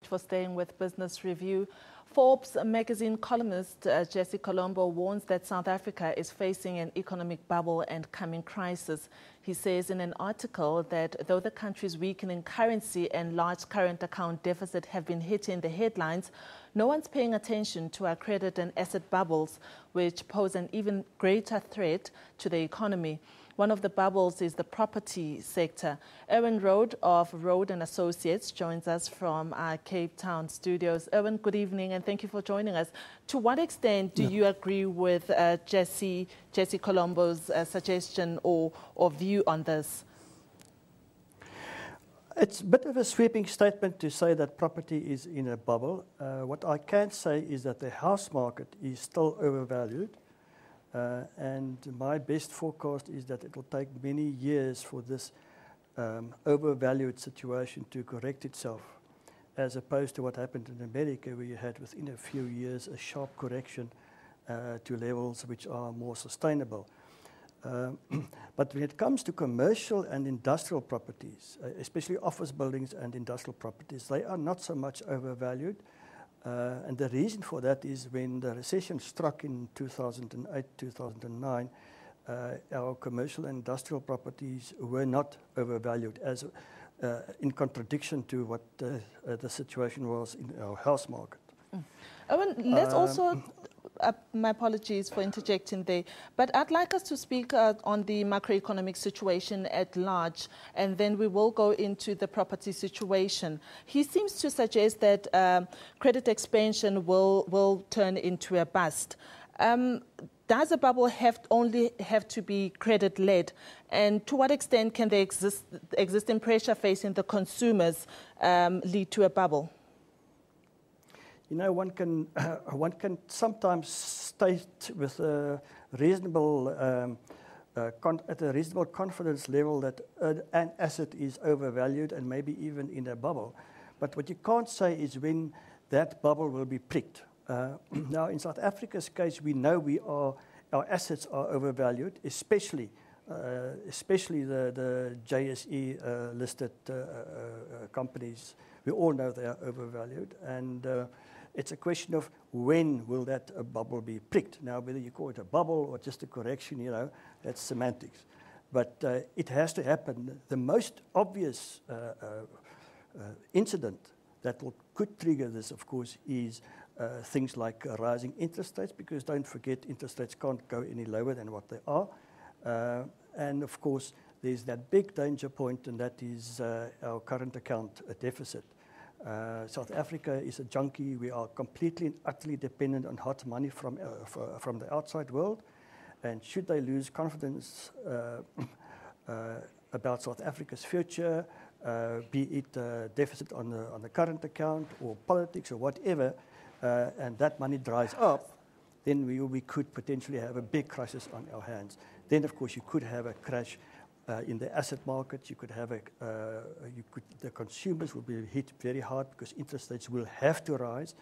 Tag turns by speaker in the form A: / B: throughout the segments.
A: for staying with Business Review. Forbes Magazine columnist Jesse Colombo warns that South Africa is facing an economic bubble and coming crisis. He says in an article that though the country's weakening currency and large current account deficit have been hitting the headlines, no one's paying attention to our credit and asset bubbles, which pose an even greater threat to the economy. One of the bubbles is the property sector. Erwin of Road and Associates joins us from our Cape Town studios. Erwin, good evening and thank you for joining us. To what extent do you agree with Jesse Colombo's suggestion or view on this?
B: It's a bit of a sweeping statement to say that property is in a bubble. What I can say is that the house market is still overvalued. And my best forecast is that it will take many years for this overvalued situation to correct itself, as opposed to what happened in America, where you had within a few years a sharp correction to levels which are more sustainable. But when it comes to commercial and industrial properties, especially office buildings and industrial properties, they are not so much overvalued. And the reason for that is when the recession struck in 2008, 2009, our commercial and industrial properties were not overvalued, as in contradiction to what the situation was in our house market.
A: Erwin, let's also, my apologies for interjecting there, but I'd like us to speak on the macroeconomic situation at large, and then we will go into the property situation. He seems to suggest that credit expansion will turn into a bust. Does a bubble only have to be credit-led? And to what extent can the existing pressure facing the consumers lead to a bubble?
B: You know, one can sometimes state with a reasonable, at a reasonable confidence level that an asset is overvalued and maybe even in a bubble. But what you can't say is when that bubble will be pricked. Now, in South Africa's case, we know our assets are overvalued, especially the JSE listed companies. We all know they are overvalued, and it's a question of when will that bubble be pricked. Now, whether you call it a bubble or just a correction, you know, that's semantics. But it has to happen. The most obvious incident that could trigger this, of course, is things like rising interest rates, because don't forget, interest rates can't go any lower than what they are. And, of course, there's that big danger point, and that is our current account deficit. South Africa is a junkie. We are completely and utterly dependent on hot money from the outside world. And should they lose confidence about South Africa's future, be it deficit on the current account or politics or whatever, and that money dries up, then we could potentially have a big crisis on our hands. Then, of course, you could have a crash in the asset market. You could have the consumers will be hit very hard because interest rates will have to rise.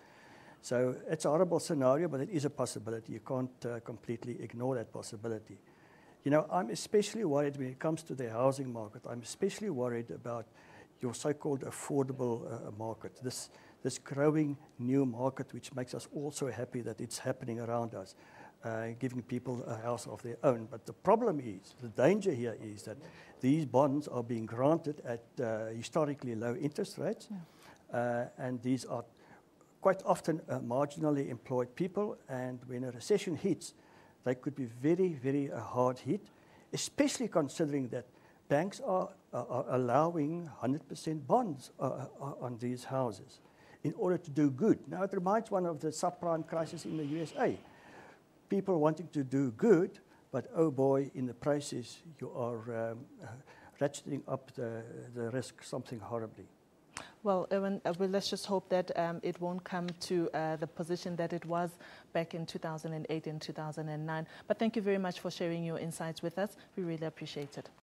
B: So it's a horrible scenario, but it is a possibility. You can't completely ignore that possibility. You know, I'm especially worried when it comes to the housing market. I'm especially worried about your so-called affordable market, this growing new market, which makes us all so happy that it's happening around us. Giving people a house of their own. But the problem is, the danger here is that these bonds are being granted at historically low interest rates, and these are quite often marginally employed people, and when a recession hits, they could be very, very hard hit, especially considering that banks are allowing 100% bonds on these houses in order to do good. Now, it reminds one of the subprime crisis in the USA. People wanting to do good, but oh boy, in the process, you are ratcheting up the risk something horribly.
A: Well, Erwin, let's just hope that it won't come to the position that it was back in 2008 and 2009. But thank you very much for sharing your insights with us. We really appreciate it.